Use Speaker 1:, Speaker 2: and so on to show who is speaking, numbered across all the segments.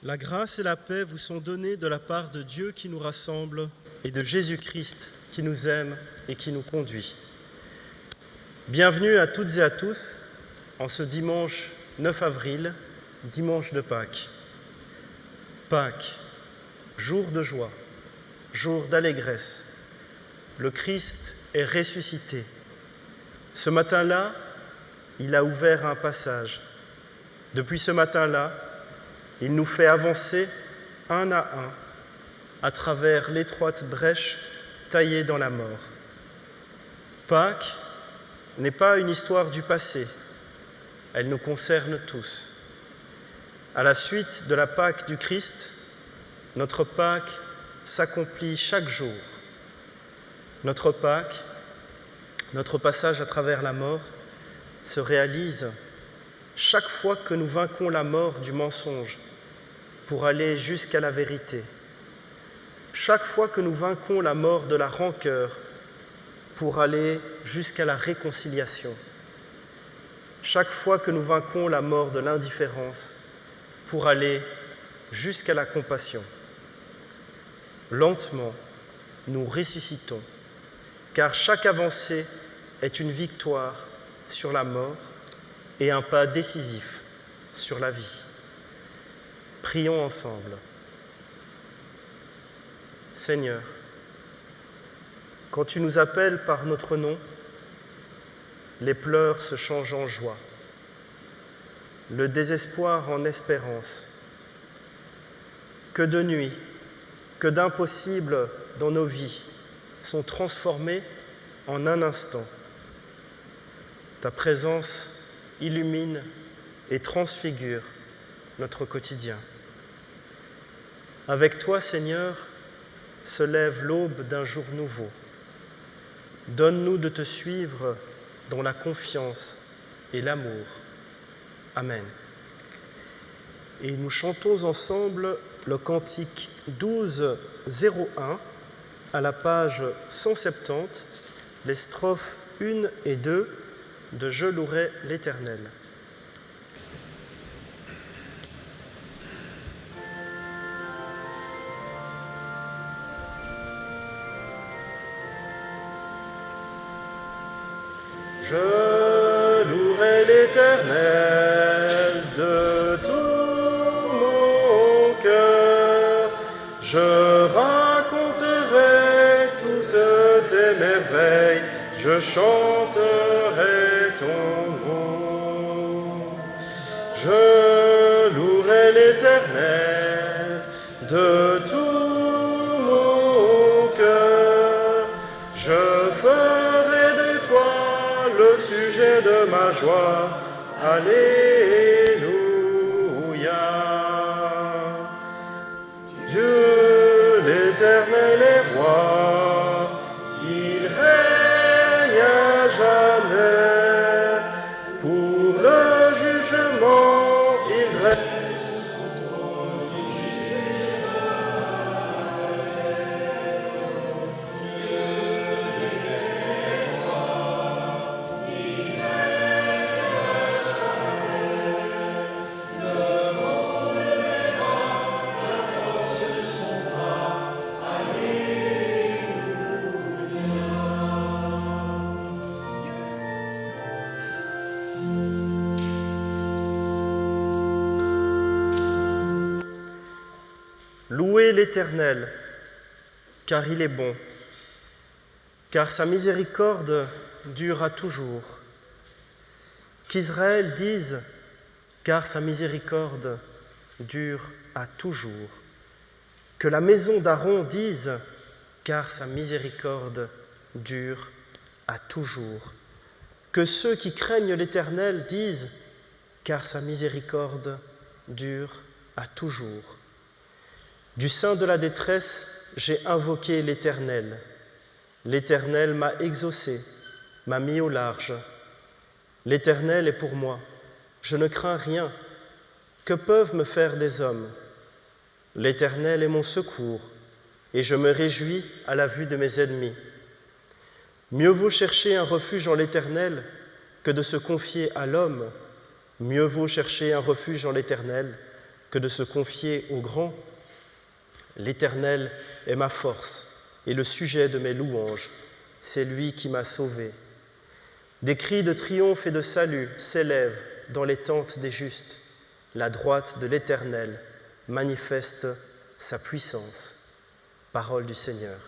Speaker 1: La grâce et la paix vous sont données de la part de Dieu qui nous rassemble et de Jésus-Christ qui nous aime et qui nous conduit. Bienvenue à toutes et à tous en ce dimanche 9 avril, dimanche de Pâques. Pâques, jour de joie, jour d'allégresse. Le Christ est ressuscité. Ce matin-là, il a ouvert un passage. Depuis ce matin-là, il nous fait avancer un à travers l'étroite brèche taillée dans la mort. Pâques n'est pas une histoire du passé, elle nous concerne tous. À la suite de la Pâque du Christ, notre Pâque s'accomplit chaque jour. Notre Pâque, notre passage à travers la mort, se réalise chaque fois que nous vainquons la mort du mensonge pour aller jusqu'à la vérité. Chaque fois que nous vainquons la mort de la rancœur pour aller jusqu'à la réconciliation. Chaque fois que nous vainquons la mort de l'indifférence pour aller jusqu'à la compassion. Lentement, nous ressuscitons, car chaque avancée est une victoire sur la mort et un pas décisif sur la vie. Prions ensemble. Seigneur, quand tu nous appelles par notre nom, les pleurs se changent en joie, le désespoir en espérance. Que de nuits, que d'impossibles dans nos vies sont transformés en un instant. Ta présence illumine et transfigure notre quotidien. Avec toi, Seigneur, se lève l'aube d'un jour nouveau. Donne-nous de te suivre dans la confiance et l'amour. Amen. Et nous chantons ensemble le cantique 1201 à la page 170, les strophes 1 et 2 de « Je louerai l'Éternel ». Je louerai l'Éternel de tout mon cœur. Je raconterai toutes tes merveilles. Je chanterai ton nom. Je louerai l'Éternel de tout mon cœur. Je ferai de toi le sujet de ma joie. Alléluia. Dieu l'Éternel est roi, il règne à jamais. Pour le jugement, il dresse son trône. Louez l'Éternel, car il est bon, car sa miséricorde dure à toujours. Qu'Israël dise, car sa miséricorde dure à toujours. Que la maison d'Aaron dise, car sa miséricorde dure à toujours. Que ceux qui craignent l'Éternel disent, car sa miséricorde dure à toujours. Du sein de la détresse, j'ai invoqué l'Éternel. L'Éternel m'a exaucé, m'a mis au large. L'Éternel est pour moi, je ne crains rien. Que peuvent me faire des hommes? L'Éternel est mon secours, et je me réjouis à la vue de mes ennemis. Mieux vaut chercher un refuge en l'Éternel que de se confier à l'homme. Mieux vaut chercher un refuge en l'Éternel que de se confier au grand. L'Éternel est ma force et le sujet de mes louanges. C'est lui qui m'a sauvé. Des cris de triomphe et de salut s'élèvent dans les tentes des justes. La droite de l'Éternel manifeste sa puissance. Parole du Seigneur.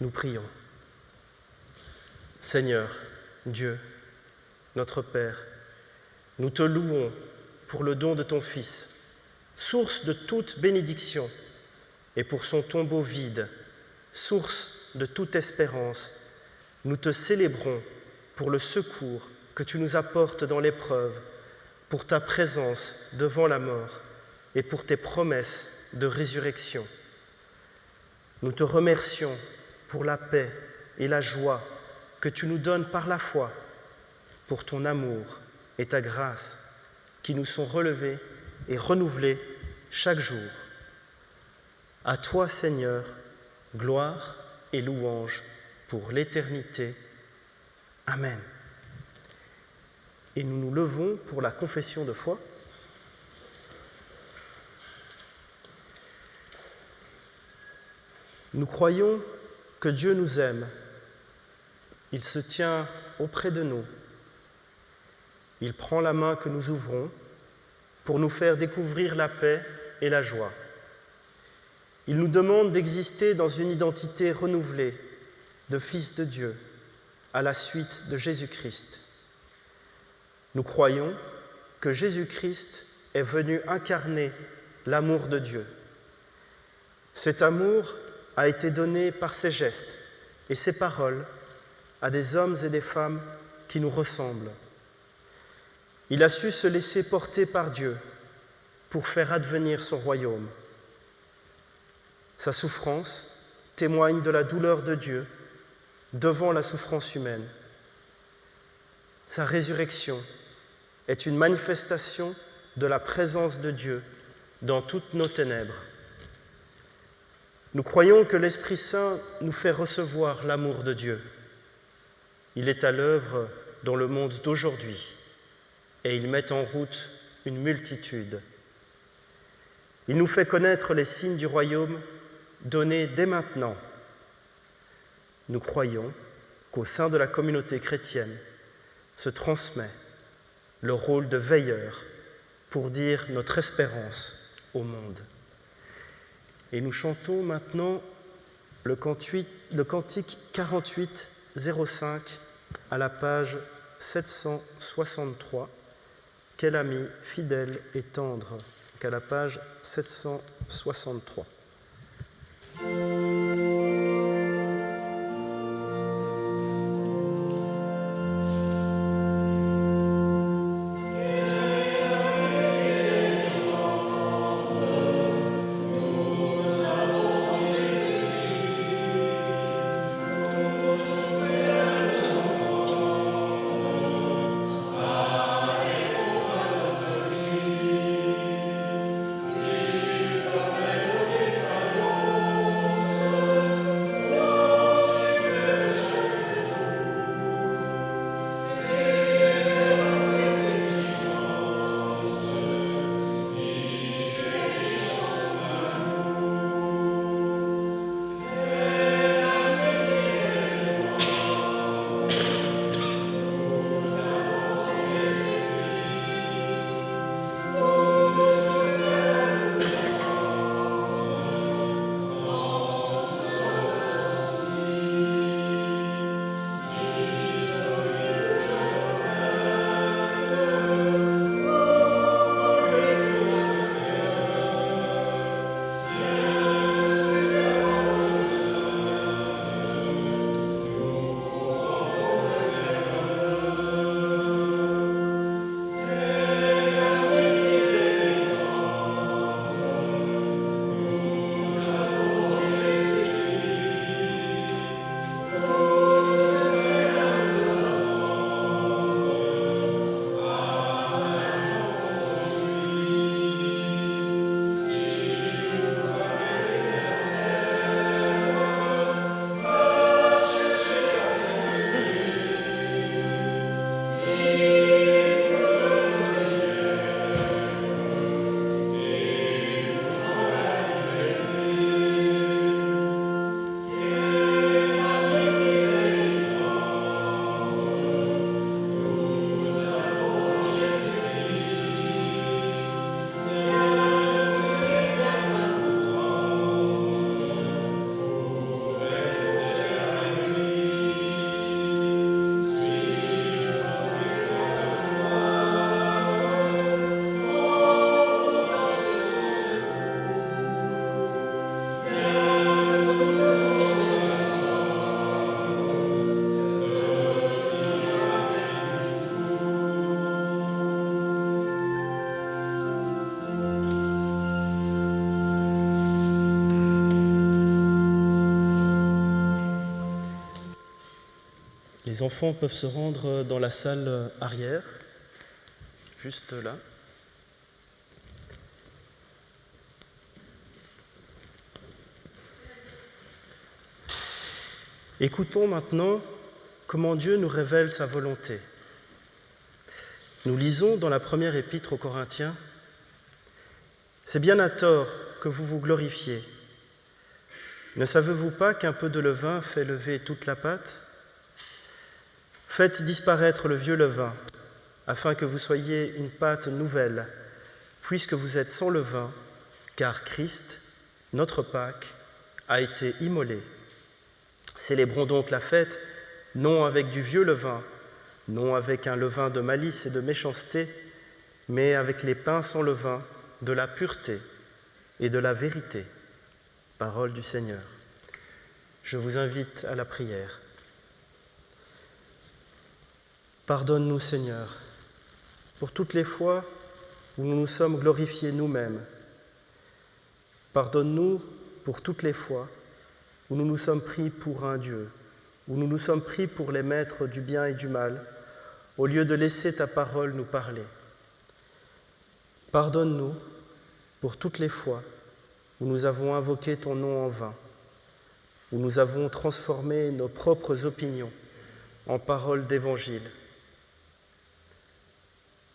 Speaker 1: Nous prions. Seigneur, Dieu, notre Père, nous te louons pour le don de ton Fils, source de toute bénédiction, et pour son tombeau vide, source de toute espérance. Nous te célébrons pour le secours que tu nous apportes dans l'épreuve, pour ta présence devant la mort et pour tes promesses de résurrection. Nous te remercions pour la paix et la joie que tu nous donnes par la foi, pour ton amour et ta grâce qui nous sont relevés et renouvelés chaque jour. À toi, Seigneur, gloire et louange pour l'éternité. Amen. Et nous nous levons pour la confession de foi. Nous croyons que Dieu nous aime. Il se tient auprès de nous. Il prend la main que nous ouvrons pour nous faire découvrir la paix et la joie. Il nous demande d'exister dans une identité renouvelée de fils de Dieu à la suite de Jésus-Christ. Nous croyons que Jésus-Christ est venu incarner l'amour de Dieu. Cet amour a été donné par ses gestes et ses paroles à des hommes et des femmes qui nous ressemblent. Il a su se laisser porter par Dieu pour faire advenir son royaume. Sa souffrance témoigne de la douleur de Dieu devant la souffrance humaine. Sa résurrection est une manifestation de la présence de Dieu dans toutes nos ténèbres. Nous croyons que l'Esprit Saint nous fait recevoir l'amour de Dieu. Il est à l'œuvre dans le monde d'aujourd'hui et il met en route une multitude. Il nous fait connaître les signes du royaume donnés dès maintenant. Nous croyons qu'au sein de la communauté chrétienne se transmet le rôle de veilleur pour dire notre espérance au monde. Et nous chantons maintenant le cantique 48, 05 à la page 763, « Quel ami fidèle et tendre » à la page 763. Les enfants peuvent se rendre dans la salle arrière, juste là. Écoutons maintenant comment Dieu nous révèle sa volonté. Nous lisons dans la première épître aux Corinthiens « C'est bien à tort que vous vous glorifiez. Ne savez-vous pas qu'un peu de levain fait lever toute la pâte ? Faites disparaître le vieux levain, afin que vous soyez une pâte nouvelle, puisque vous êtes sans levain, car Christ, notre Pâque, a été immolé. Célébrons donc la fête, non avec du vieux levain, non avec un levain de malice et de méchanceté, mais avec les pains sans levain, de la pureté et de la vérité. » Parole du Seigneur. Je vous invite à la prière. Pardonne-nous, Seigneur, pour toutes les fois où nous nous sommes glorifiés nous-mêmes. Pardonne-nous pour toutes les fois où nous nous sommes pris pour un Dieu, où nous nous sommes pris pour les maîtres du bien et du mal, au lieu de laisser ta parole nous parler. Pardonne-nous pour toutes les fois où nous avons invoqué ton nom en vain, où nous avons transformé nos propres opinions en paroles d'évangile.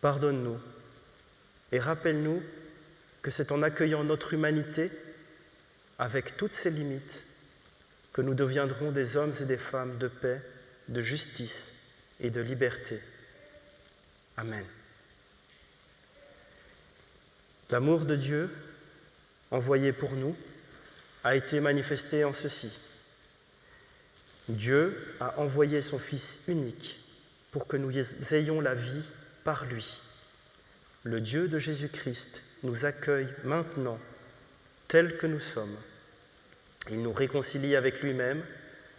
Speaker 1: Pardonne-nous et rappelle-nous que c'est en accueillant notre humanité, avec toutes ses limites, que nous deviendrons des hommes et des femmes de paix, de justice et de liberté. Amen. L'amour de Dieu, envoyé pour nous, a été manifesté en ceci. Dieu a envoyé son Fils unique pour que nous ayons la vie par lui. Le Dieu de Jésus-Christ nous accueille maintenant tels que nous sommes. Il nous réconcilie avec lui-même,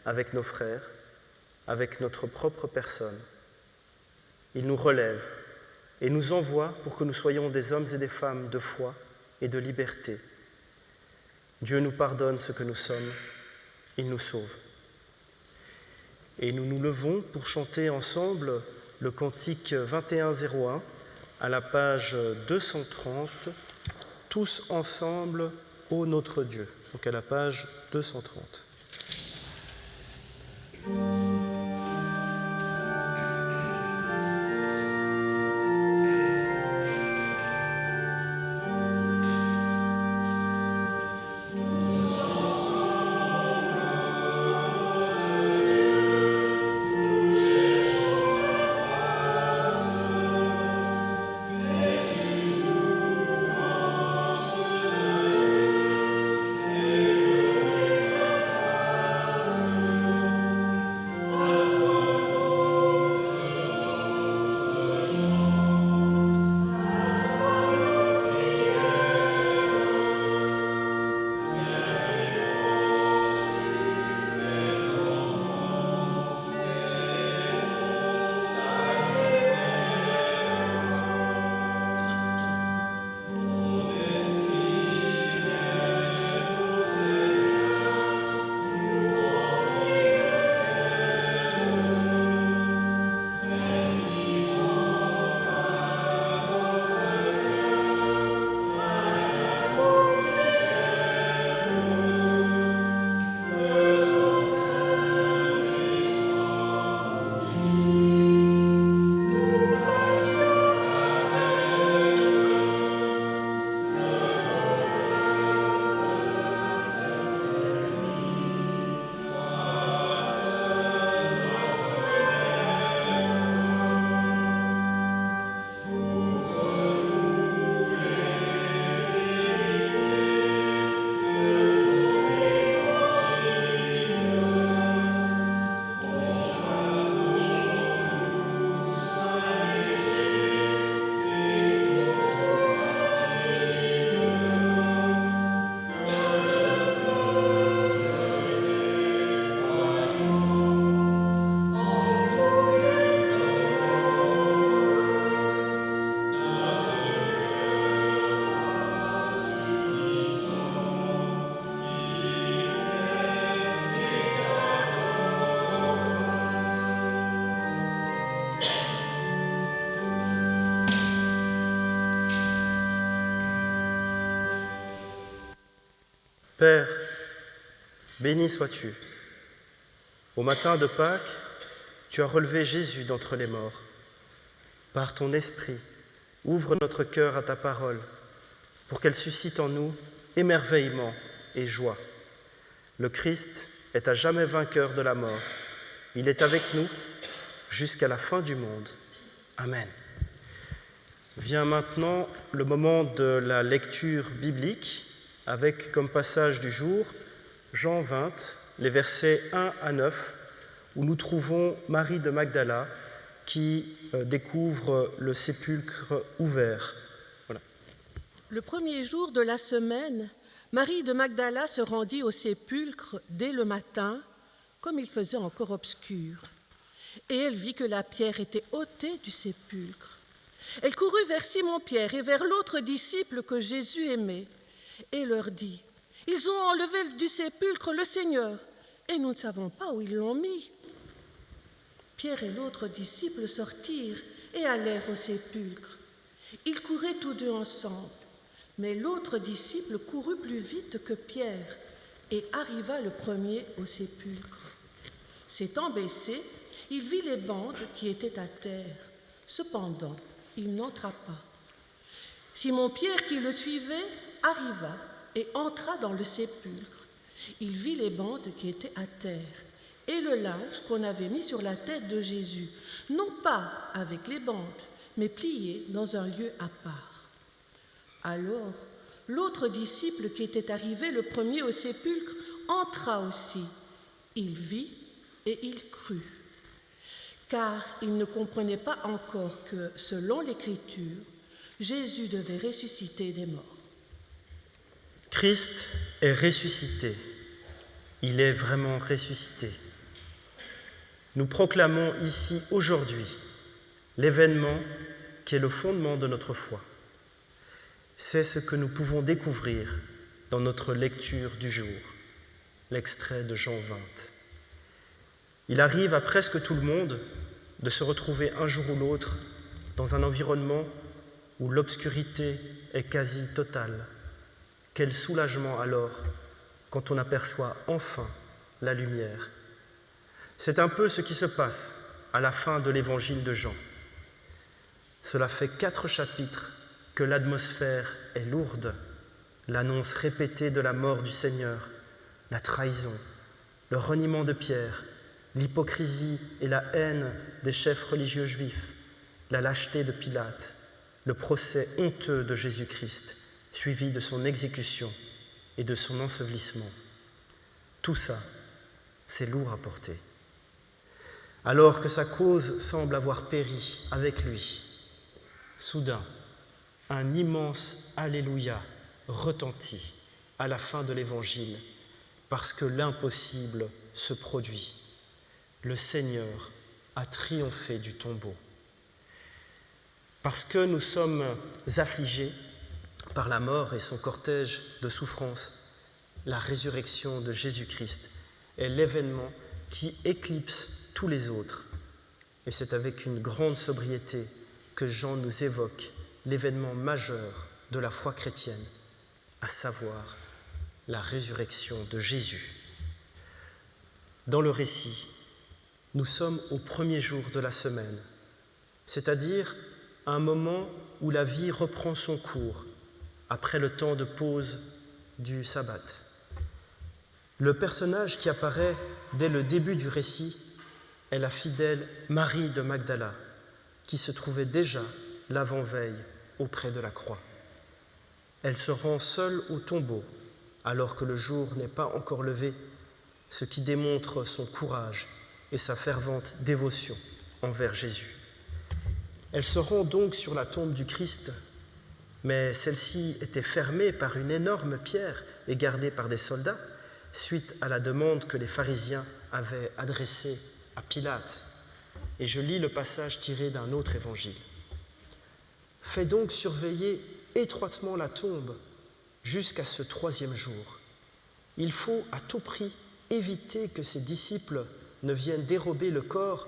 Speaker 1: avec nos frères, avec notre propre personne. Il nous relève et nous envoie pour que nous soyons des hommes et des femmes de foi et de liberté. Dieu nous pardonne ce que nous sommes, il nous sauve. Et nous nous levons pour chanter ensemble le cantique 2101 à la page 230, tous ensemble, ô notre Dieu. Donc à la page 230. Père, béni sois-tu. Au matin de Pâques, tu as relevé Jésus d'entre les morts. Par ton esprit, ouvre notre cœur à ta parole, pour qu'elle suscite en nous émerveillement et joie. Le Christ est à jamais vainqueur de la mort. Il est avec nous jusqu'à la fin du monde. Amen. Vient maintenant le moment de la lecture biblique, avec comme passage du jour Jean 20, les versets 1 à 9, où nous trouvons Marie de Magdala qui découvre le sépulcre ouvert. Voilà.
Speaker 2: Le premier jour de la semaine, Marie de Magdala se rendit au sépulcre dès le matin, comme il faisait encore obscur, et elle vit que la pierre était ôtée du sépulcre. Elle courut vers Simon-Pierre et vers l'autre disciple que Jésus aimait, et leur dit : « Ils ont enlevé du sépulcre le Seigneur, et nous ne savons pas où ils l'ont mis. » Pierre et l'autre disciple sortirent et allèrent au sépulcre. Ils couraient tous deux ensemble, mais l'autre disciple courut plus vite que Pierre et arriva le premier au sépulcre. S'étant baissé, il vit les bandes qui étaient à terre. Cependant, il n'entra pas. Simon-Pierre, qui le suivait, arriva et entra dans le sépulcre. Il vit les bandes qui étaient à terre et le linge qu'on avait mis sur la tête de Jésus, non pas avec les bandes, mais plié dans un lieu à part. Alors, l'autre disciple qui était arrivé le premier au sépulcre entra aussi. Il vit et il crut, car il ne comprenait pas encore que, selon l'Écriture, Jésus devait ressusciter des morts.
Speaker 1: Christ est ressuscité. Il est vraiment ressuscité. Nous proclamons ici aujourd'hui l'événement qui est le fondement de notre foi. C'est ce que nous pouvons découvrir dans notre lecture du jour, l'extrait de Jean 20. Il arrive à presque tout le monde de se retrouver un jour ou l'autre dans un environnement où l'obscurité est quasi totale. Quel soulagement alors quand on aperçoit enfin la lumière. C'est un peu ce qui se passe à la fin de l'évangile de Jean. Cela fait 4 chapitres que l'atmosphère est lourde, l'annonce répétée de la mort du Seigneur, la trahison, le reniement de Pierre, l'hypocrisie et la haine des chefs religieux juifs, la lâcheté de Pilate, le procès honteux de Jésus-Christ, suivi de son exécution et de son ensevelissement. Tout ça, c'est lourd à porter. Alors que sa cause semble avoir péri avec lui, soudain, un immense Alléluia retentit à la fin de l'Évangile parce que l'impossible se produit. Le Seigneur a triomphé du tombeau. Parce que nous sommes affligés par la mort et son cortège de souffrances, la résurrection de Jésus-Christ est l'événement qui éclipse tous les autres. Et c'est avec une grande sobriété que Jean nous évoque l'événement majeur de la foi chrétienne, à savoir la résurrection de Jésus. Dans le récit, nous sommes au premier jour de la semaine, c'est-à-dire à un moment où la vie reprend son cours après le temps de pause du sabbat. Le personnage qui apparaît dès le début du récit est la fidèle Marie de Magdala, qui se trouvait déjà l'avant-veille auprès de la croix. Elle se rend seule au tombeau alors que le jour n'est pas encore levé, ce qui démontre son courage et sa fervente dévotion envers Jésus. Elle se rend donc sur la tombe du Christ, mais celle-ci était fermée par une énorme pierre et gardée par des soldats, suite à la demande que les pharisiens avaient adressée à Pilate. Et je lis le passage tiré d'un autre évangile. « Fais donc surveiller étroitement la tombe jusqu'à ce 3e jour. Il faut à tout prix éviter que ses disciples ne viennent dérober le corps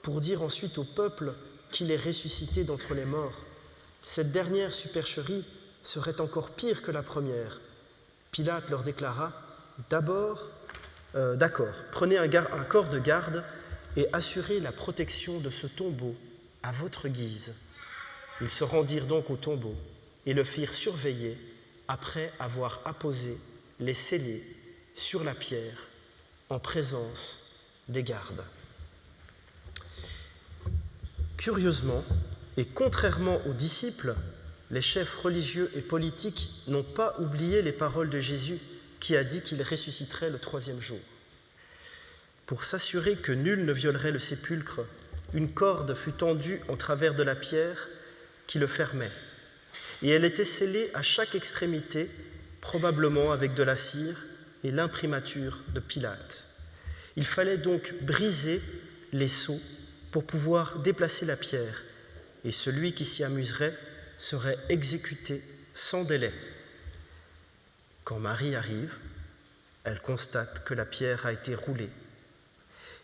Speaker 1: pour dire ensuite au peuple qu'il est ressuscité d'entre les morts. Cette dernière supercherie serait encore pire que la première, Pilate leur déclara « D'accord, prenez un corps de garde et assurez la protection de ce tombeau à votre guise. » Ils se rendirent donc au tombeau et le firent surveiller après avoir apposé les scellés sur la pierre en présence des gardes. Curieusement, et contrairement aux disciples, les chefs religieux et politiques n'ont pas oublié les paroles de Jésus qui a dit qu'il ressusciterait le 3e jour. Pour s'assurer que nul ne violerait le sépulcre, une corde fut tendue en travers de la pierre qui le fermait, et elle était scellée à chaque extrémité, probablement avec de la cire et l'imprimature de Pilate. Il fallait donc briser les sceaux pour pouvoir déplacer la pierre, et celui qui s'y amuserait serait exécuté sans délai. Quand Marie arrive, elle constate que la pierre a été roulée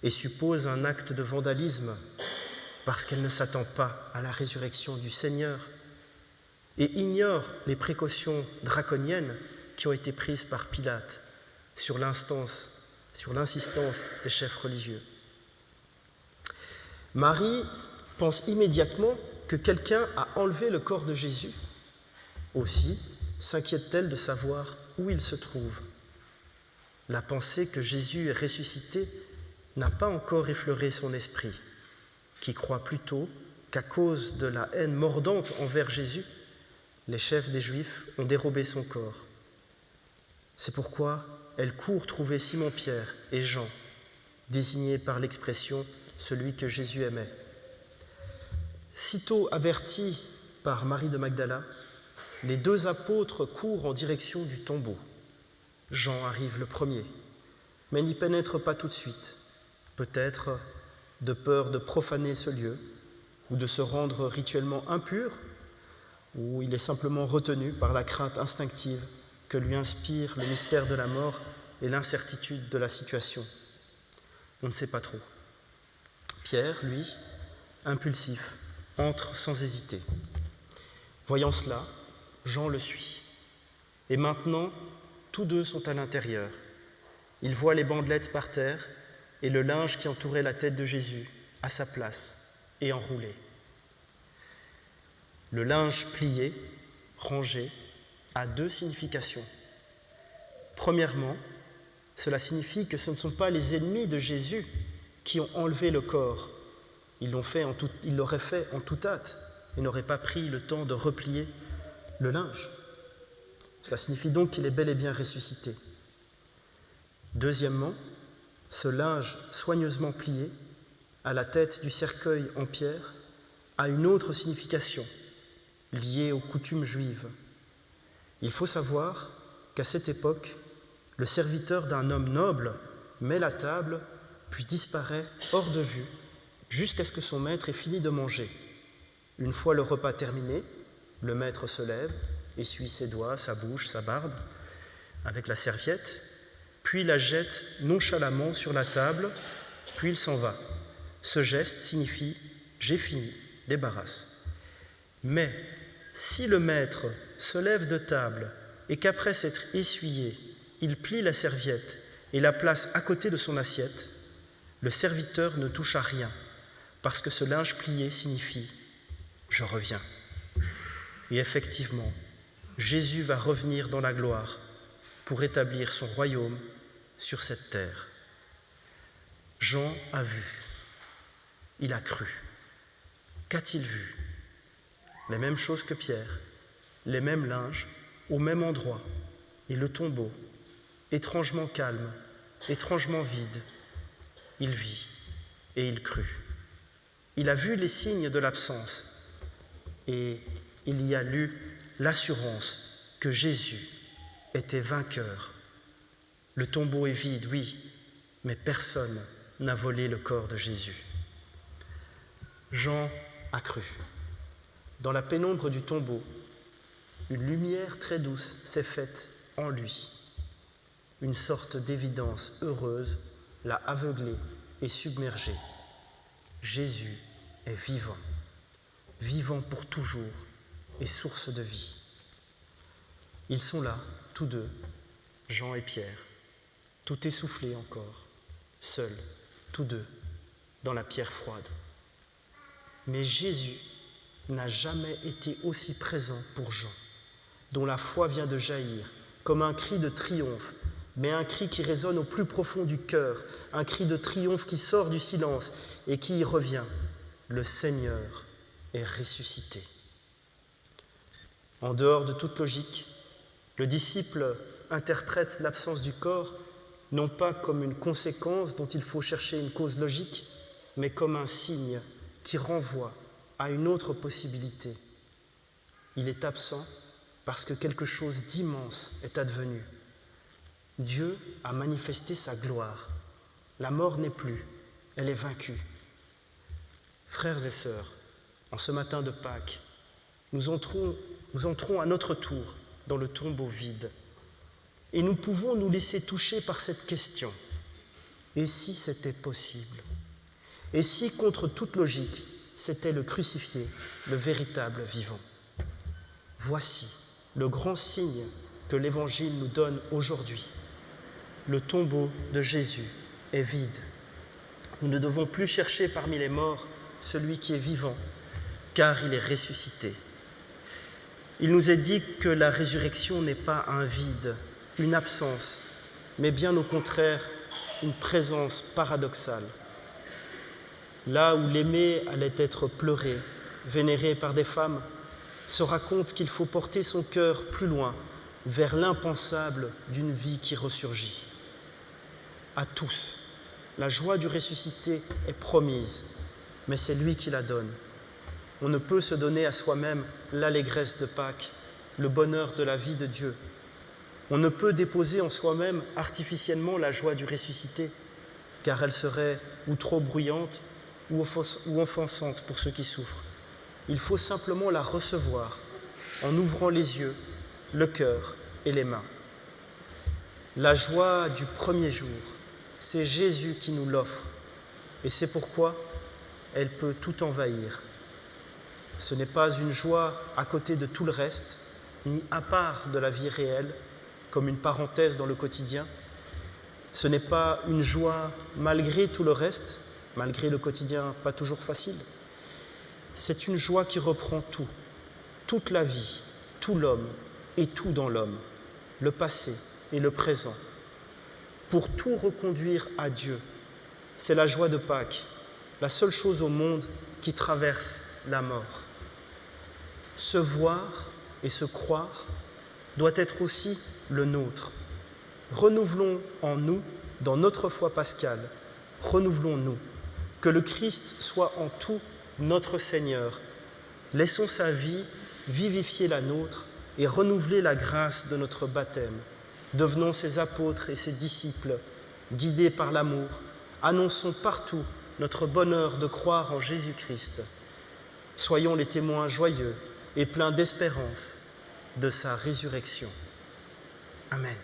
Speaker 1: et suppose un acte de vandalisme parce qu'elle ne s'attend pas à la résurrection du Seigneur et ignore les précautions draconiennes qui ont été prises par Pilate sur l'insistance des chefs religieux. Marie pense immédiatement que quelqu'un a enlevé le corps de Jésus. Aussi s'inquiète-t-elle de savoir où il se trouve. La pensée que Jésus est ressuscité n'a pas encore effleuré son esprit, qui croit plutôt qu'à cause de la haine mordante envers Jésus, les chefs des Juifs ont dérobé son corps. C'est pourquoi elle court trouver Simon-Pierre et Jean, désignés par l'expression « celui que Jésus aimait ». Sitôt avertis par Marie de Magdala, les 2 apôtres courent en direction du tombeau. Jean arrive le premier, mais n'y pénètre pas tout de suite, peut-être de peur de profaner ce lieu ou de se rendre rituellement impur, ou il est simplement retenu par la crainte instinctive que lui inspire le mystère de la mort et l'incertitude de la situation. On ne sait pas trop. Pierre, lui, impulsif, entre sans hésiter. Voyant cela, Jean le suit. Et maintenant, tous 2 sont à l'intérieur. Ils voient les bandelettes par terre et le linge qui entourait la tête de Jésus à sa place et enroulé. Le linge plié, rangé, a 2 significations. Premièrement, cela signifie que ce ne sont pas les ennemis de Jésus qui ont enlevé le corps. Ils l'auraient fait en toute hâte et n'auraient pas pris le temps de replier le linge. Cela signifie donc qu'il est bel et bien ressuscité. Deuxièmement, ce linge soigneusement plié à la tête du cercueil en pierre a une autre signification liée aux coutumes juives. Il faut savoir qu'à cette époque, le serviteur d'un homme noble met la table puis disparaît hors de vue jusqu'à ce que son maître ait fini de manger. Une fois le repas terminé, le maître se lève, essuie ses doigts, sa bouche, sa barbe avec la serviette, puis la jette nonchalamment sur la table, puis il s'en va. Ce geste signifie « j'ai fini, débarrasse ». Mais si le maître se lève de table et qu'après s'être essuyé, il plie la serviette et la place à côté de son assiette, le serviteur ne touche à rien, parce que ce linge plié signifie « je reviens ». Et effectivement, Jésus va revenir dans la gloire pour établir son royaume sur cette terre. Jean a vu, il a cru. Qu'a-t-il vu? Les mêmes choses que Pierre, les mêmes linges, au même endroit, et le tombeau, étrangement calme, étrangement vide. Il vit et il crut. Il a vu les signes de l'absence et il y a lu l'assurance que Jésus était vainqueur. Le tombeau est vide, oui, mais personne n'a volé le corps de Jésus. Jean a cru. Dans la pénombre du tombeau, une lumière très douce s'est faite en lui. Une sorte d'évidence heureuse l'a aveuglé et submergé. Jésus est vivant, vivant pour toujours et source de vie. Ils sont là, tous 2, Jean et Pierre, tout essoufflés encore, seuls, tous deux, dans la pierre froide. Mais Jésus n'a jamais été aussi présent pour Jean, dont la foi vient de jaillir, comme un cri de triomphe, mais un cri qui résonne au plus profond du cœur, un cri de triomphe qui sort du silence et qui y revient. Le Seigneur est ressuscité. En dehors de toute logique, le disciple interprète l'absence du corps non pas comme une conséquence dont il faut chercher une cause logique, mais comme un signe qui renvoie à une autre possibilité. Il est absent parce que quelque chose d'immense est advenu. Dieu a manifesté sa gloire. La mort n'est plus, elle est vaincue. Frères et sœurs, en ce matin de Pâques, nous entrons à notre tour dans le tombeau vide. Et nous pouvons nous laisser toucher par cette question. Et si c'était possible? Et si, contre toute logique, c'était le crucifié, le véritable vivant? Voici le grand signe que l'Évangile nous donne aujourd'hui. Le tombeau de Jésus est vide. Nous ne devons plus chercher parmi les morts celui qui est vivant, car il est ressuscité. Il nous est dit que la résurrection n'est pas un vide, une absence, mais bien au contraire, une présence paradoxale. Là où l'aimé allait être pleuré, vénéré par des femmes, se raconte qu'il faut porter son cœur plus loin, vers l'impensable d'une vie qui ressurgit. À tous, la joie du ressuscité est promise, mais c'est lui qui la donne. On ne peut se donner à soi-même l'allégresse de Pâques, le bonheur de la vie de Dieu. On ne peut déposer en soi-même artificiellement la joie du ressuscité, car elle serait ou trop bruyante ou offensante pour ceux qui souffrent. Il faut simplement la recevoir en ouvrant les yeux, le cœur et les mains. La joie du premier jour, c'est Jésus qui nous l'offre, et c'est pourquoi elle peut tout envahir. Ce n'est pas une joie à côté de tout le reste, ni à part de la vie réelle, comme une parenthèse dans le quotidien. Ce n'est pas une joie malgré tout le reste, malgré le quotidien pas toujours facile. C'est une joie qui reprend tout, toute la vie, tout l'homme et tout dans l'homme, le passé et le présent, pour tout reconduire à Dieu. C'est la joie de Pâques, la seule chose au monde qui traverse la mort. Se voir et se croire doit être aussi le nôtre. Renouvelons en nous, dans notre foi pascale, renouvelons-nous, que le Christ soit en tout notre Seigneur. Laissons sa vie vivifier la nôtre et renouveler la grâce de notre baptême. Devenons ses apôtres et ses disciples, guidés par l'amour. Annonçons partout notre bonheur de croire en Jésus-Christ. Soyons les témoins joyeux et pleins d'espérance de sa résurrection. Amen.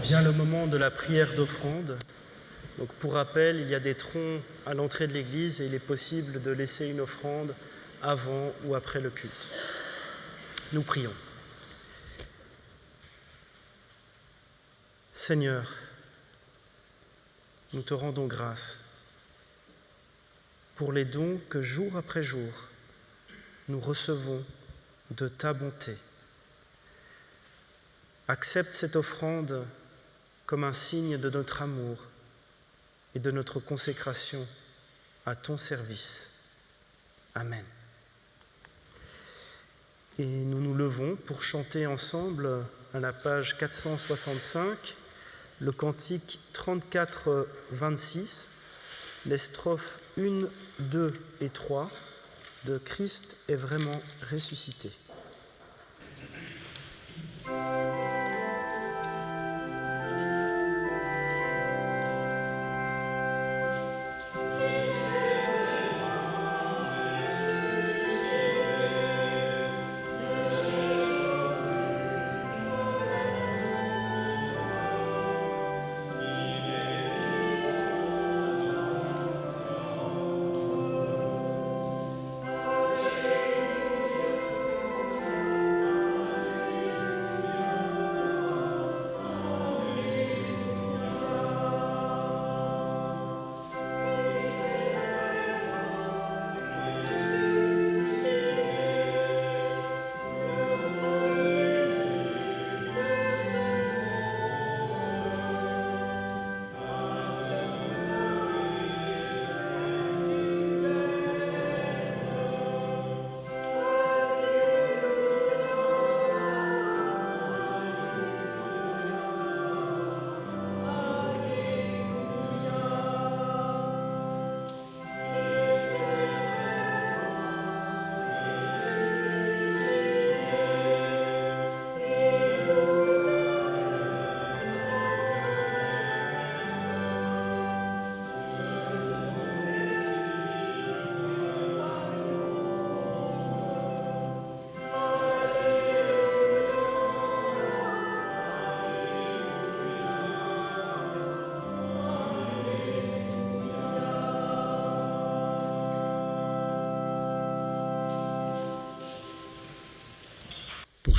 Speaker 1: Vient le moment de la prière d'offrande. Donc pour rappel, il y a des troncs à l'entrée de l'église et il est possible de laisser une offrande avant ou après le culte. Nous prions. Seigneur, nous te rendons grâce pour les dons que jour après jour nous recevons de ta bonté. Accepte cette offrande comme un signe de notre amour et de notre consécration à ton service. Amen. Et nous nous levons pour chanter ensemble à la page 465 le cantique 34-26, les strophes 1, 2 et 3 de Christ est vraiment ressuscité.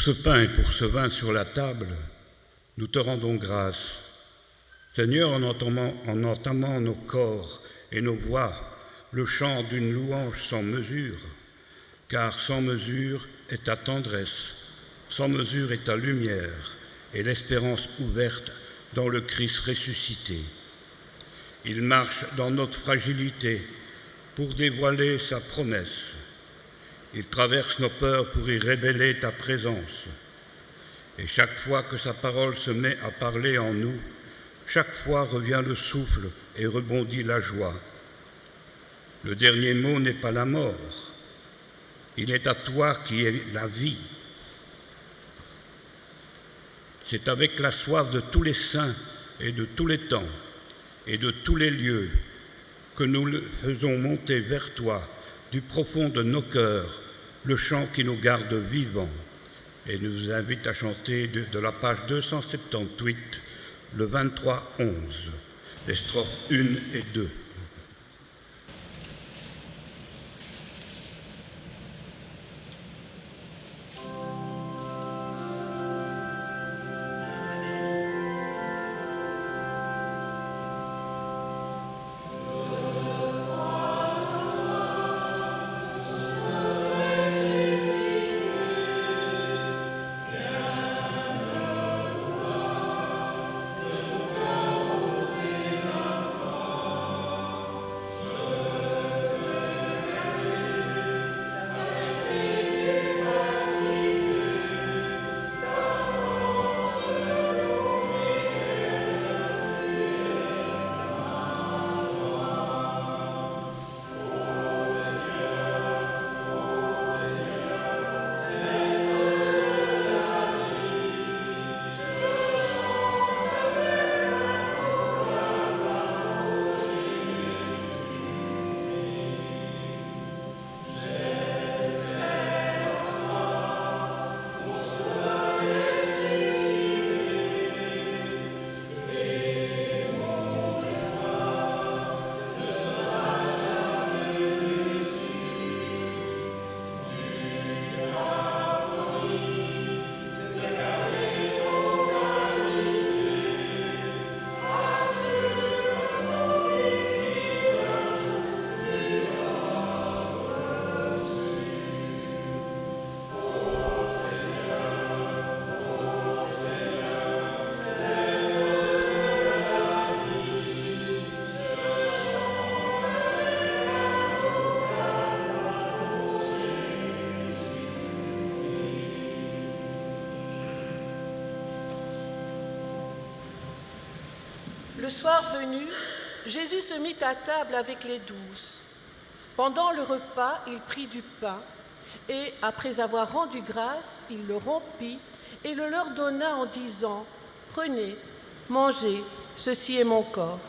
Speaker 3: Pour ce pain et pour ce vin sur la table, nous te rendons grâce. Seigneur, en entamant nos corps et nos voix, le chant d'une louange sans mesure, car sans mesure est ta tendresse, sans mesure est ta lumière, et l'espérance ouverte dans le Christ ressuscité. Il marche dans notre fragilité pour dévoiler sa promesse. Il traverse nos peurs pour y révéler ta présence. Et chaque fois que sa parole se met à parler en nous, chaque fois revient le souffle et rebondit la joie. Le dernier mot n'est pas la mort. Il est à toi qui est la vie. C'est avec la soif de tous les saints et de tous les temps et de tous les lieux que nous le faisons monter vers toi du profond de nos cœurs, le chant qui nous garde vivants. Et nous vous invite à chanter de la page 278, le 23-11, les strophes 1 et 2.
Speaker 2: soir venu, Jésus se mit à table avec les 12. Pendant le repas, il prit du pain et, après avoir rendu grâce, il le rompit et le leur donna en disant « Prenez, mangez, ceci est mon corps. »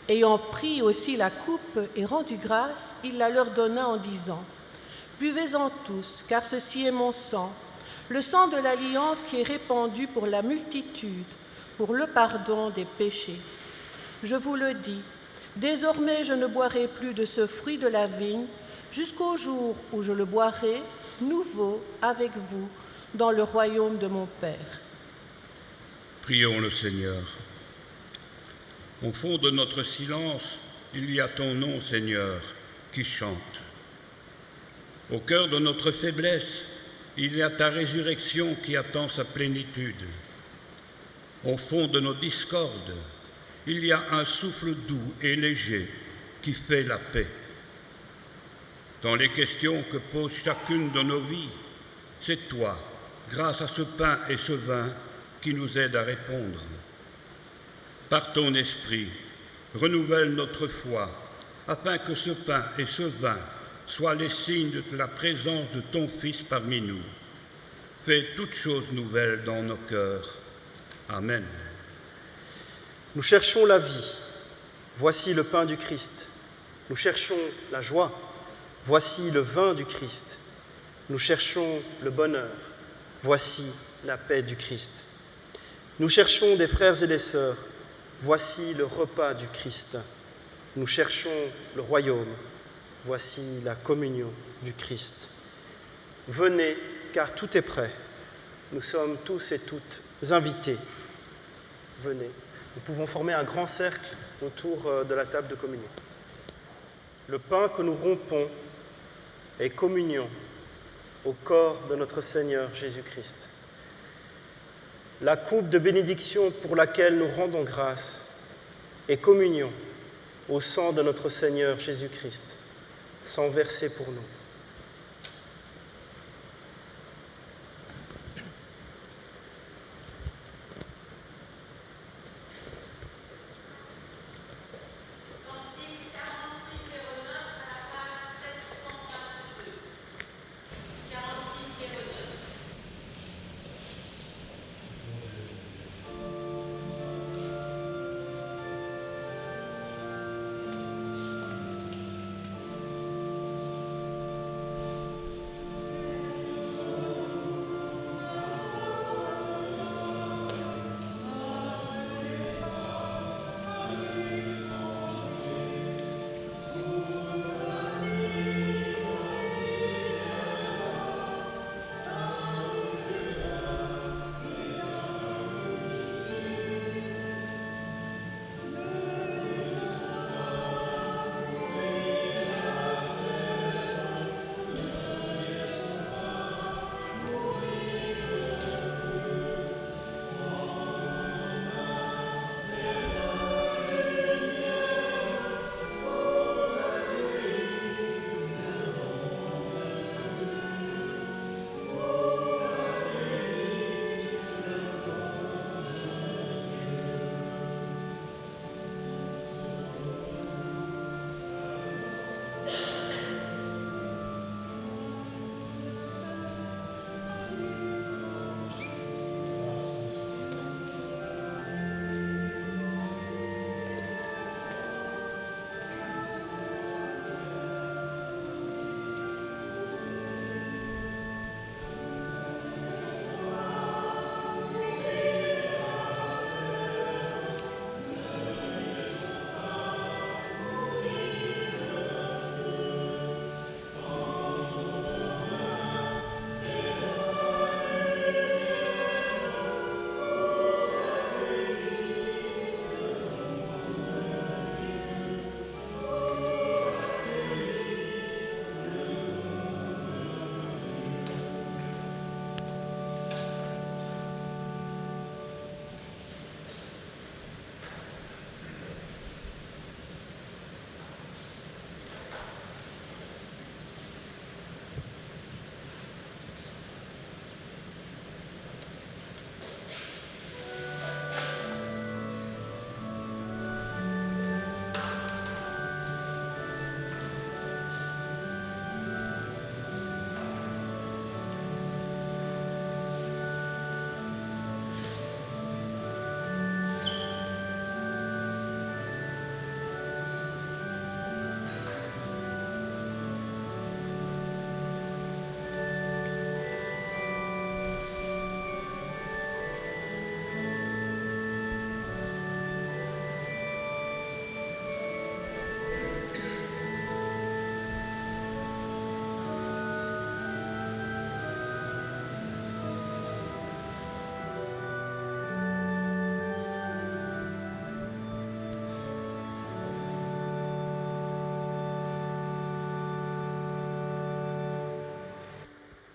Speaker 2: Ayant pris aussi la coupe et rendu grâce, il la leur donna en disant « Buvez-en tous, car ceci est mon sang, le sang de l'alliance qui est répandu pour la multitude, pour le pardon des péchés. Je vous le dis, désormais je ne boirai plus de ce fruit de la vigne, jusqu'au jour où je le boirai nouveau avec vous dans le royaume de mon Père. »
Speaker 3: Prions le Seigneur. Au fond de notre silence, il y a ton nom, Seigneur, qui chante. Au cœur de notre faiblesse, il y a ta résurrection qui attend sa plénitude. Au fond de nos discordes, il y a un souffle doux et léger qui fait la paix. Dans les questions que pose chacune de nos vies, c'est toi, grâce à ce pain et ce vin, qui nous aide à répondre. Par ton esprit, renouvelle notre foi, afin que ce pain et ce vin soient les signes de la présence de ton Fils parmi nous. Fais toutes choses nouvelles dans nos cœurs. Amen.
Speaker 1: Nous cherchons la vie. Voici le pain du Christ. Nous cherchons la joie. Voici le vin du Christ. Nous cherchons le bonheur. Voici la paix du Christ. Nous cherchons des frères et des sœurs. Voici le repas du Christ. Nous cherchons le royaume. Voici la communion du Christ. Venez, car tout est prêt. Nous sommes tous et toutes invités. Venez. Nous pouvons former un grand cercle autour de la table de communion. Le pain que nous rompons est communion au corps de notre Seigneur Jésus-Christ. La coupe de bénédiction pour laquelle nous rendons grâce est communion au sang de notre Seigneur Jésus-Christ, sang versé pour nous.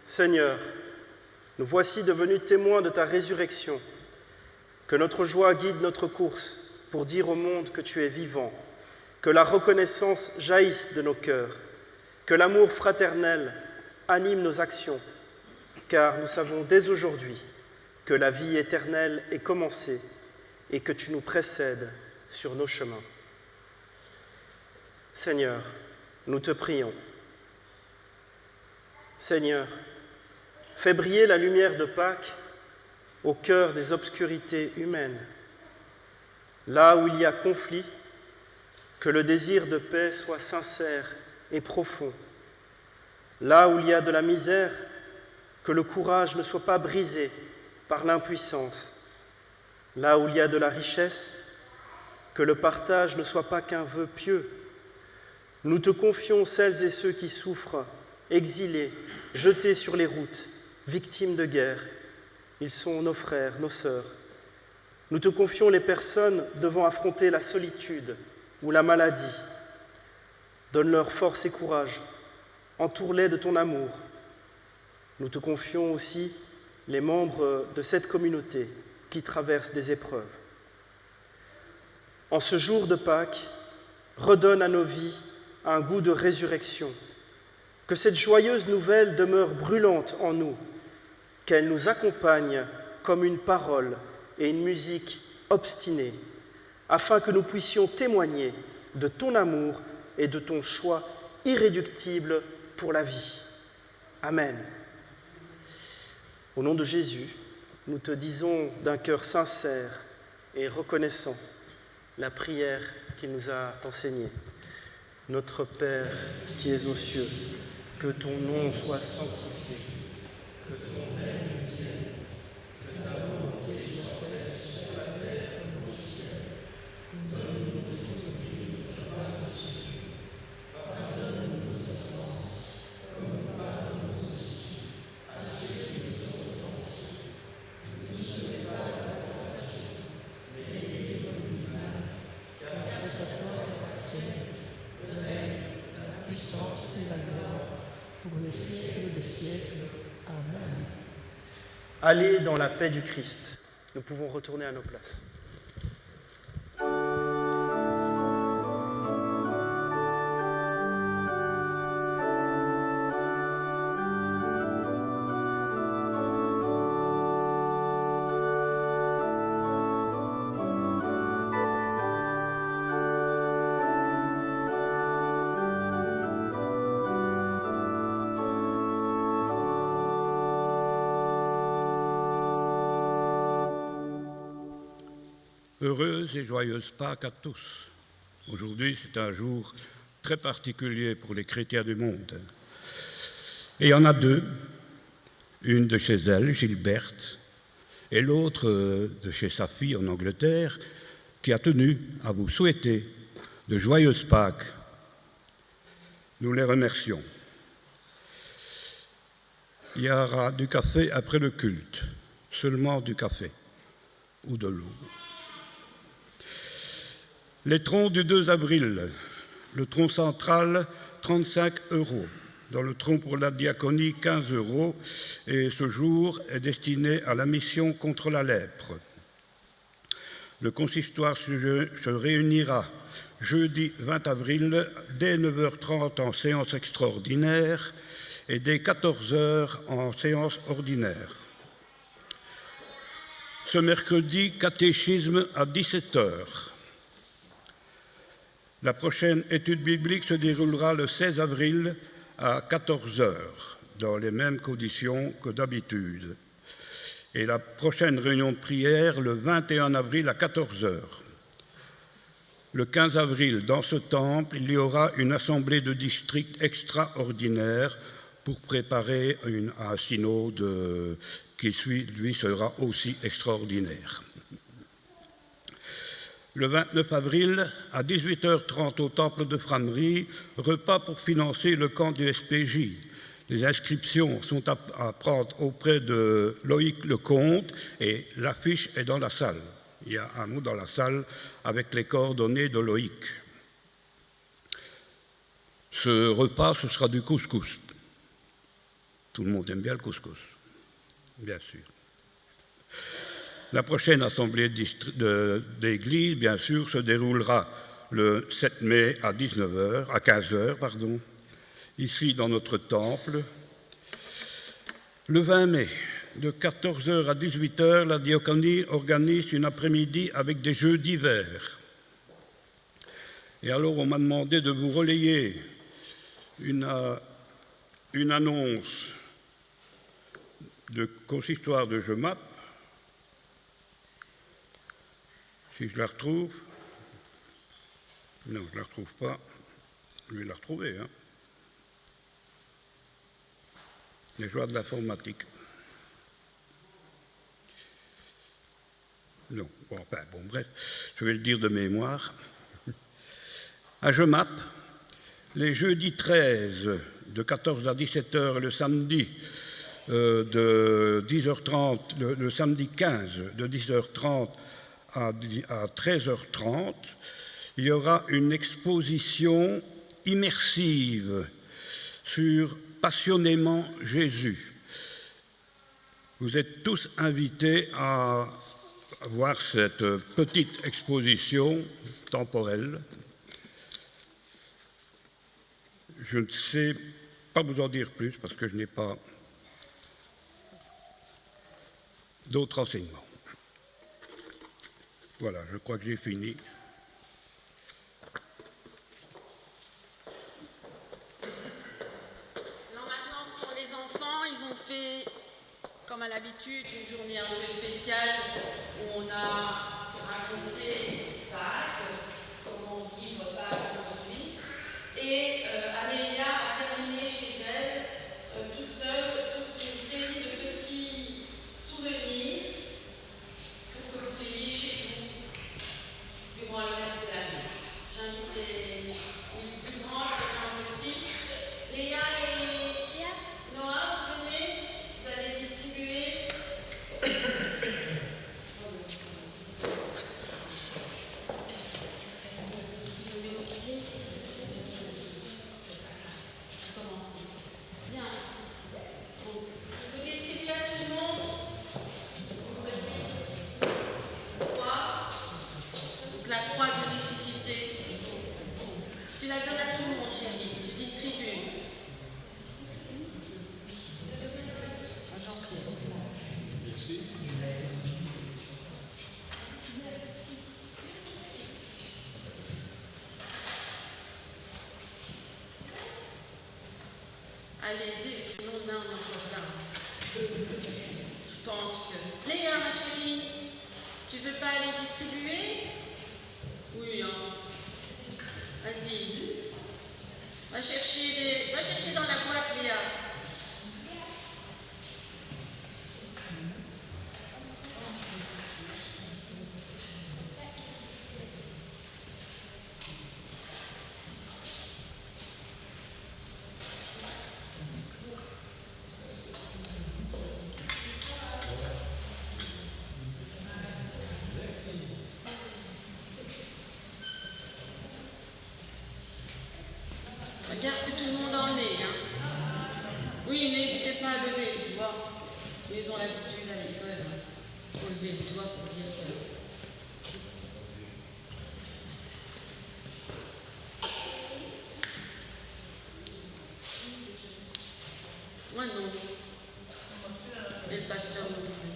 Speaker 1: Seigneur, nous voici devenus témoins de ta résurrection. Que notre joie guide notre course pour dire au monde que tu es vivant, que la reconnaissance jaillisse de nos cœurs, que l'amour fraternel anime nos actions, car nous savons dès aujourd'hui que la vie éternelle est commencée et que tu nous précèdes sur nos chemins. Seigneur, nous te prions. Seigneur, fais briller la lumière de Pâques au cœur des obscurités humaines. Là où il y a conflit, que le désir de paix soit sincère et profond. Là où il y a de la misère, que le courage ne soit pas brisé par l'impuissance. Là où il y a de la richesse, que le partage ne soit pas qu'un vœu pieux. Nous te confions celles et ceux qui souffrent, exilés, jetés sur les routes, victimes de guerre. Ils sont nos frères, nos sœurs. Nous te confions les personnes devant affronter la solitude ou la maladie. Donne-leur force et courage. Entoure-les de ton amour. Nous te confions aussi les membres de cette communauté qui traversent des épreuves. En ce jour de Pâques, redonne à nos vies un goût de résurrection. Que cette joyeuse nouvelle demeure brûlante en nous, qu'elle nous accompagne comme une parole et une musique obstinée, afin que nous puissions témoigner de ton amour et de ton choix irréductible pour la vie. Amen. Au nom de Jésus, nous te disons d'un cœur sincère et reconnaissant la prière qu'il nous a enseignée. Notre Père qui es aux cieux, que ton nom soit sanctifié, que ton règne vienne, que ta volonté soit faite sur la terre comme au ciel. Donne-nous aujourd'hui notre pain quotidien. Pardonne-nous nos offenses, comme nous pardonnons aussi à ceux qui nous ont offensés. Ne nous soumets pas à la tentation, mais délivre-nous du mal, car c'est à toi qu'appartient le règne, la puissance et la gloire, pour les siècles des siècles. Amen. Allez dans la paix du Christ. Nous pouvons retourner à nos places.
Speaker 3: Heureuse et joyeuse Pâques à tous. Aujourd'hui, c'est un jour très particulier pour les chrétiens du monde. Et il y en a deux, une de chez elle, Gilberte, et l'autre de chez sa fille en Angleterre, qui a tenu à vous souhaiter de joyeuses Pâques. Nous les remercions. Il y aura du café après le culte, seulement du café ou de l'eau. Les troncs du 2 avril, le tronc central, 35 €. Dans le tronc pour la diaconie, 15 €. Et ce jour est destiné à la mission contre la lèpre. Le consistoire se réunira jeudi 20 avril dès 9h30 en séance extraordinaire et dès 14h en séance ordinaire. Ce mercredi, catéchisme à 17h. La prochaine étude biblique se déroulera le 16 avril à 14h, dans les mêmes conditions que d'habitude. Et la prochaine réunion de prière le 21 avril à 14h. Le 15 avril, dans ce temple, il y aura une assemblée de district extraordinaire pour préparer un synode qui, lui, sera aussi extraordinaire. Le 29 avril, à 18h30 au temple de Frameries, repas pour financer le camp du SPJ. Les inscriptions sont à prendre auprès de Loïc Lecomte et l'affiche est dans la salle. Il y a un mot dans la salle avec les coordonnées de Loïc. Ce repas, ce sera du couscous. Tout le monde aime bien le couscous, bien sûr. La prochaine assemblée d'église, bien sûr, se déroulera le 7 mai à 15h, ici dans notre temple. Le 20 mai, de 14h à 18h, la diaconie organise une après-midi avec des jeux divers. Et alors, on m'a demandé de vous relayer une annonce de consistoire de Jemap, si je la retrouve. Non, je ne la retrouve pas. Je vais la retrouver. Hein. Les joies de l'informatique. Non, bon, bref, je vais le dire de mémoire. À Jemap, les jeudis 13 de 14 à 17h, le samedi de 10h30, le samedi 15 de 10h30 à 13h30, il y aura une exposition immersive sur Passionnément Jésus. Vous êtes tous invités à voir cette petite exposition temporelle. Je ne sais pas vous en dire plus parce que je n'ai pas d'autres enseignements. Voilà, je crois que j'ai fini.
Speaker 2: Alors maintenant, pour les enfants, ils ont fait, comme à l'habitude, une journée un peu spéciale où on a raconté Pâques, comment vivre Pâques aujourd'hui. Et Amélia a terminé chez elle, toute seule, toute une série de petits souvenirs pour que vous ayez chez vous durant le reste de l'année. J'invite les plus grands et les plus petits. Léa et Noah, vous venez, vous allez distribuer. La croix de ressuscité. Tu la donnes à tout le monde, chérie. Tu distribues.
Speaker 4: Merci.
Speaker 2: Allez, aider, sinon on est encore là. Je pense que... Léa, ma chérie, tu veux pas aller distribuer? Oui, hein. Vas-y. Va chercher dans la boîte, Léa. Regarde que tout le monde en est, hein. Oui, n'hésitez pas à lever le doigt. Ils ont l'habitude à l'école. Il faut lever le doigt pour dire que... Moi non. Et le pasteur non plus.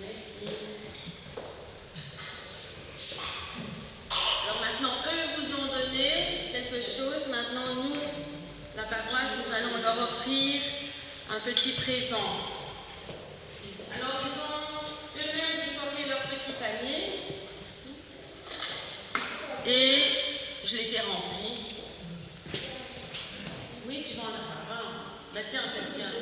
Speaker 2: Merci. Alors maintenant, eux vous ont donné quelque chose. Maintenant, nous, la paroisse, nous allons leur offrir un petit présent. Alors, ils ont eux-mêmes décoré leur petit panier. Merci. Et je les ai remplis. Oui, tu vas en avoir un. Bah tiens, ça tient.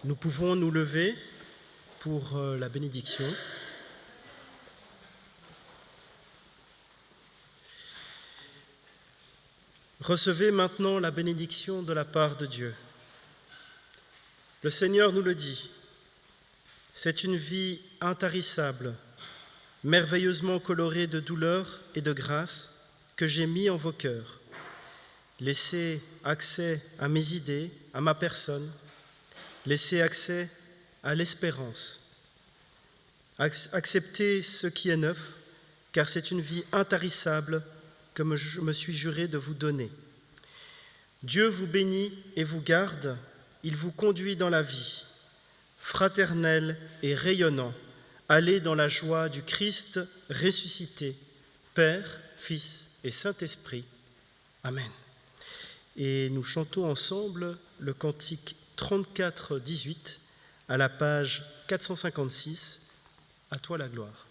Speaker 1: Nous pouvons nous lever pour la bénédiction. Recevez maintenant la bénédiction de la part de Dieu. Le Seigneur nous le dit, c'est une vie intarissable, merveilleusement colorée de douleur et de grâce que j'ai mis en vos cœurs. Laissez accès à mes idées, à ma personne, laissez accès à l'espérance. Acceptez ce qui est neuf, car c'est une vie intarissable que je me suis juré de vous donner. Dieu vous bénit et vous garde, il vous conduit dans la vie. Fraternel et rayonnant, allez dans la joie du Christ ressuscité, Père, Fils et Saint-Esprit. Amen. Et nous chantons ensemble le cantique 34-18 à la page 456, « À toi la gloire ».